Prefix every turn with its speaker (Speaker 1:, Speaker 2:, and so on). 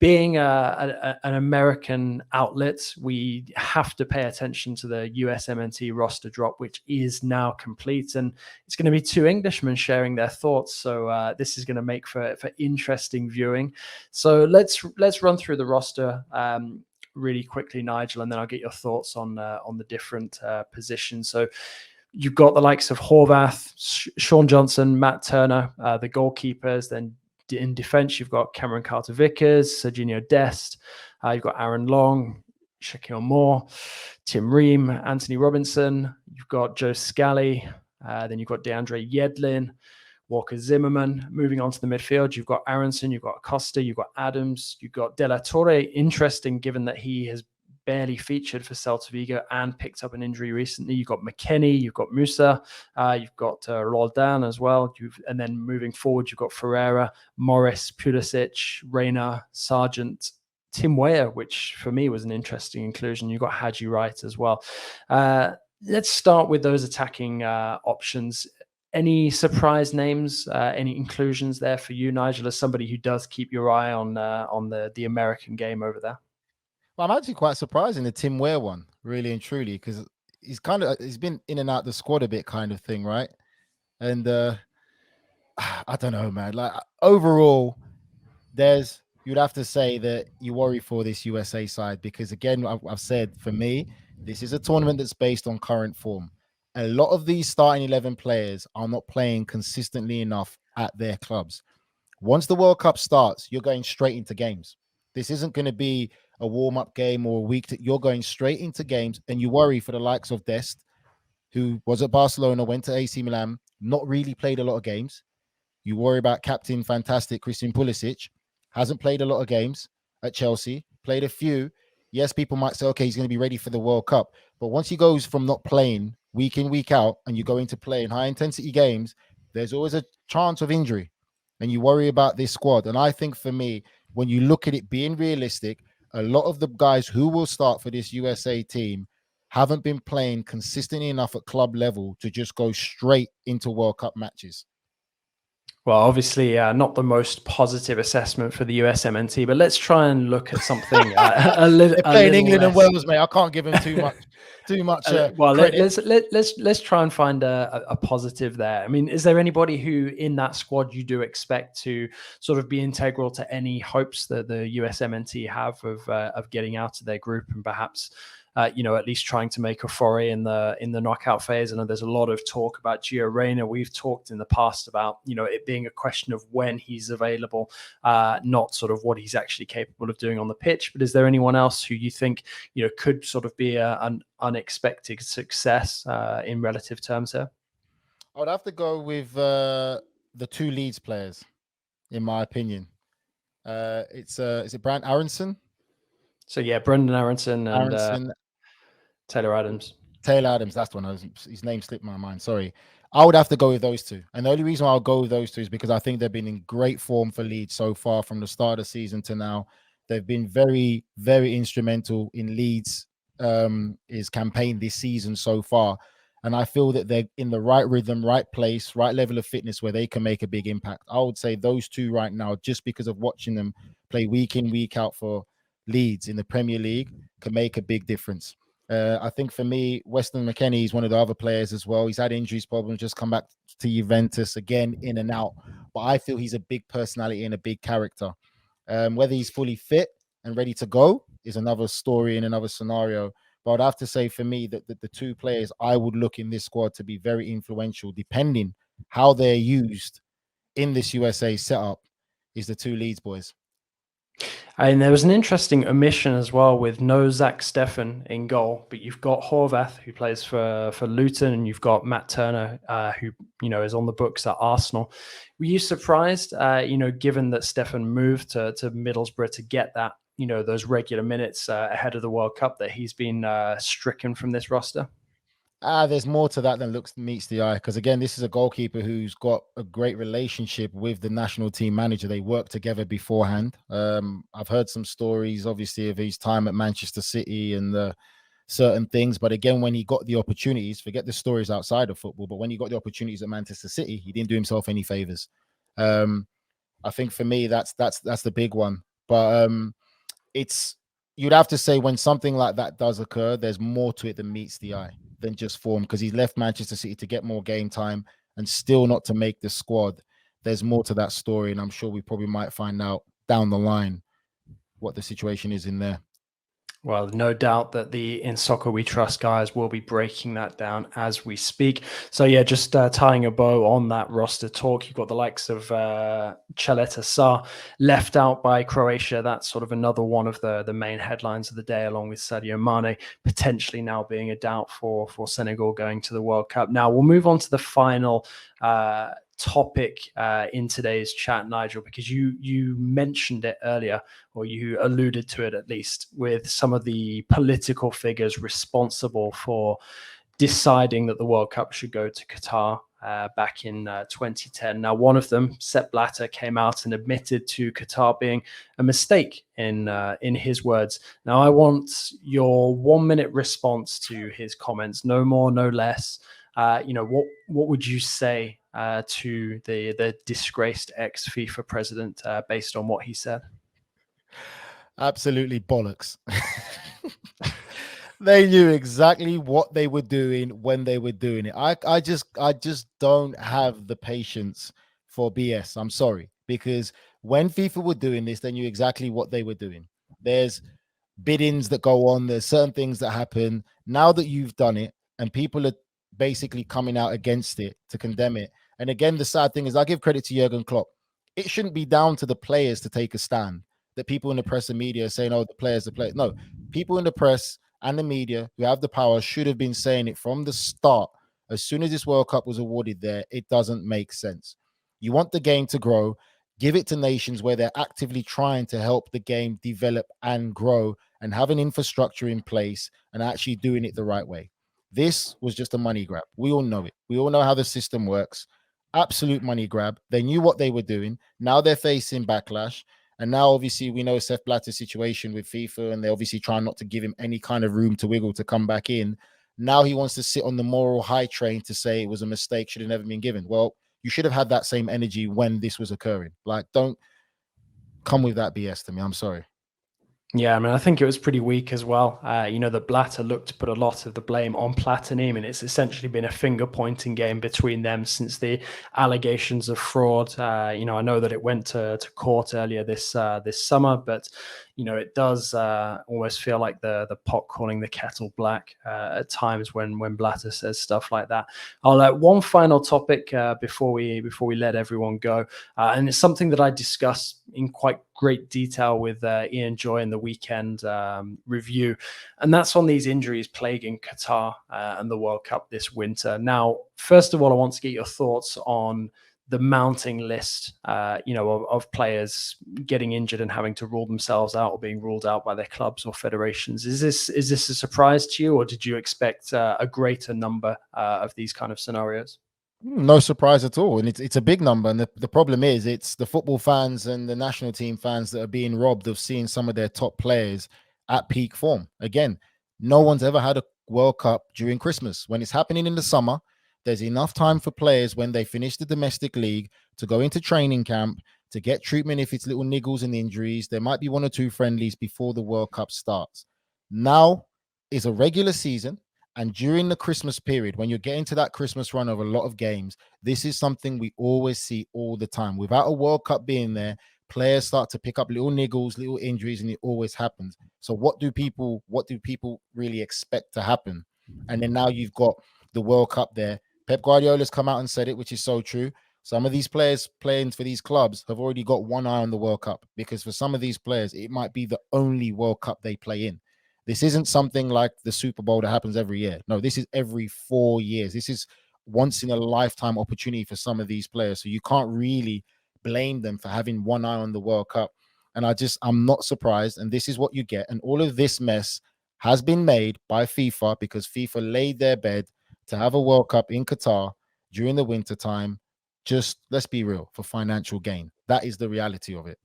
Speaker 1: being an American outlet, we have to pay attention to the USMNT roster drop, which is now complete, and it's going to be two Englishmen sharing their thoughts. So this is going to make for interesting viewing. So let's run through the roster really quickly, Nigel, and then I'll get your thoughts on the different positions. So you've got the likes of Horvath, Sean Johnson, Matt Turner, the goalkeepers. Then in defense, you've got Cameron Carter-Vickers, Serginho Dest. You've got Aaron Long, Shaquille Moore, Tim Ream, Anthony Robinson. You've got Joe Scally. Then you've got DeAndre Yedlin, Walker Zimmerman. Moving on to the midfield, you've got Aronson, you've got Costa, you've got Adams, you've got De La Torre. Interesting, given that he has barely featured for Celta Vigo and picked up an injury recently. You've got McKennie, you've got Musa, you've got Roldan as well. And then moving forward, you've got Ferreira, Morris, Pulisic, Reina, Sargent, Tim Weah, which for me was an interesting inclusion. You've got Haji Wright as well. Let's start with those attacking options. Any surprise names, any inclusions there for you, Nigel, as somebody who does keep your eye on the American game over there?
Speaker 2: Well, I'm actually quite surprised in the Tim Weah one, really and truly, because he's been in and out the squad a bit, kind of thing, right? And I don't know, man. Like overall, you'd have to say that you worry for this USA side because, again, I've said for me, this is a tournament that's based on current form. A lot of these starting 11 players are not playing consistently enough at their clubs. Once the World Cup starts, you're going straight into games. This isn't going to be a warm-up game or a week. You're going straight into games, and you worry for the likes of Dest, who was at Barcelona, went to AC Milan, not really played a lot of games. You worry about captain fantastic Christian Pulisic, hasn't played a lot of games at Chelsea, played a few. Yes, people might say, okay, he's going to be ready for the World Cup. But once he goes from not playing week in, week out, and you go into play in high-intensity games, there's always a chance of injury. And you worry about this squad. And I think for me, when you look at it being realistic, a lot of the guys who will start for this USA team haven't been playing consistently enough at club level to just go straight into World Cup matches.
Speaker 1: Well, obviously, not the most positive assessment for the USMNT, but let's try and look at something a little.
Speaker 2: They're playing England and Wales, mate. I can't give them too much.
Speaker 1: Well, let's try and find a positive there. I mean, is there anybody who in that squad you do expect to sort of be integral to any hopes that the USMNT have of getting out of their group and perhaps at least trying to make a foray in the knockout phase? I know there's a lot of talk about Gio Reyna. We've talked in the past about, it being a question of when he's available, not sort of what he's actually capable of doing on the pitch. But is there anyone else who you think, could sort of be an unexpected success in relative terms here?
Speaker 2: I would have to go with the two Leeds players, in my opinion. Is it Brand Aronson?
Speaker 1: So yeah, Brendan Aronson and Taylor Adams.
Speaker 2: Taylor Adams, that's the one. His name slipped my mind. Sorry. I would have to go with those two. And the only reason why I'll go with those two is because I think they've been in great form for Leeds so far from the start of the season to now. They've been very, very instrumental in Leeds' campaign this season so far. And I feel that they're in the right rhythm, right place, right level of fitness where they can make a big impact. I would say those two right now, just because of watching them play week in, week out for Leeds in the Premier League, can make a big difference. I think for me, Weston McKennie is one of the other players as well. He's had injuries problems, just come back to Juventus again, in and out. But I feel he's a big personality and a big character. Whether he's fully fit and ready to go is another story and another scenario. But I'd have to say for me that the two players I would look in this squad to be very influential, depending how they're used in this USA setup, is the two Leeds boys.
Speaker 1: And there was an interesting omission as well with no Zack Steffen in goal, but you've got Horvath, who plays for Luton, and you've got Matt Turner, who is on the books at Arsenal. Were you surprised, given that Steffen moved to Middlesbrough to get that, those regular minutes ahead of the World Cup, that he's been stricken from this roster?
Speaker 2: There's more to that than meets the eye, because again, this is a goalkeeper who's got a great relationship with the national team manager. They work together beforehand. I've heard some stories, obviously, of his time at Manchester City and certain things. But again, when he got the opportunities, forget the stories outside of football, but when he got the opportunities at Manchester City, he didn't do himself any favors. I think for me, that's the big one. But it's, you'd have to say when something like that does occur, there's more to it than meets the eye than just form, because he's left Manchester City to get more game time and still not to make the squad. There's more to that story, and I'm sure we probably might find out down the line what the situation is in there.
Speaker 1: Well, no doubt that the In Soccer We Trust guys will be breaking that down as we speak. So yeah, just tying a bow on that roster talk, you've got the likes of Chaleta Sarr left out by Croatia. That's sort of another one of the main headlines of the day, along with Sadio Mane potentially now being a doubt for Senegal going to the World Cup. Now we'll move on to the final topic in today's chat, Nigel, because you mentioned it earlier, or you alluded to it at least, with some of the political figures responsible for deciding that the World Cup should go to Qatar back in 2010. Now, one of them, Sepp Blatter, came out and admitted to Qatar being a mistake in his words. Now, I want your 1 minute response to his comments, no more, no less. What would you say to the disgraced ex-FIFA president based on what he said?
Speaker 2: Absolutely bollocks. They knew exactly what they were doing when they were doing it. I just don't have the patience for BS. I'm sorry, because when FIFA were doing this, they knew exactly what they were doing. There's biddings that go on. There's certain things that happen. Now that you've done it, and people are basically coming out against it to condemn it. And again, the sad thing is, I give credit to Jurgen Klopp. It shouldn't be down to the players to take a stand. That people in the press and media are saying, "Oh, the players." No, people in the press and the media who have the power should have been saying it from the start. As soon as this World Cup was awarded there, it doesn't make sense. You want the game to grow, give it to nations where they're actively trying to help the game develop and grow and have an infrastructure in place and actually doing it the right way. This was just a money grab. We all know it. We all know how the system works. Absolute money grab. They knew what they were doing. Now they're facing backlash. And now, obviously, we know Sepp Blatter's situation with FIFA, and they're obviously trying not to give him any kind of room to wiggle to come back in. Now he wants to sit on the moral high train to say it was a mistake, should have never been given. Well, you should have had that same energy when this was occurring. Like, don't come with that BS to me. I'm sorry.
Speaker 1: Yeah, I mean, I think it was pretty weak as well. The Blatter looked to put a lot of the blame on Platini, and it's essentially been a finger-pointing game between them since the allegations of fraud. I know that it went to court earlier this summer, but it does almost feel like the pot calling the kettle black at times when Blatter says stuff like that. I'll one final topic before we let everyone go, and it's something that I discussed in quite great detail with Ian Joy in the weekend review, and that's on these injuries plaguing Qatar and the World Cup this winter. Now, first of all, I want to get your thoughts on the mounting list, of players getting injured and having to rule themselves out or being ruled out by their clubs or federations. Is this a surprise to you, or did you expect a greater number of these kind of scenarios?
Speaker 2: No surprise at all. And it's a big number. And the problem is, it's the football fans and the national team fans that are being robbed of seeing some of their top players at peak form. Again, no one's ever had a World Cup during Christmas. When it's happening in the summer, there's enough time for players when they finish the domestic league to go into training camp, to get treatment if it's little niggles and injuries. There might be 1 or 2 friendlies before the World Cup starts. Now is a regular season. And during the Christmas period, when you're getting to that Christmas run of a lot of games, this is something we always see all the time. Without a World Cup being there, players start to pick up little niggles, little injuries, and it always happens. So what do people really expect to happen? And then now you've got the World Cup there. Pep Guardiola's come out and said it, which is so true. Some of these players playing for these clubs have already got one eye on the World Cup, because for some of these players, it might be the only World Cup they play in. This isn't something like the Super Bowl that happens every year. No, this is every 4 years. This is once in a lifetime opportunity for some of these players. So you can't really blame them for having one eye on the World Cup. And I'm not surprised. And this is what you get. And all of this mess has been made by FIFA, because FIFA laid their bed to have a World Cup in Qatar during the winter time. Just let's be real, for financial gain. That is the reality of it.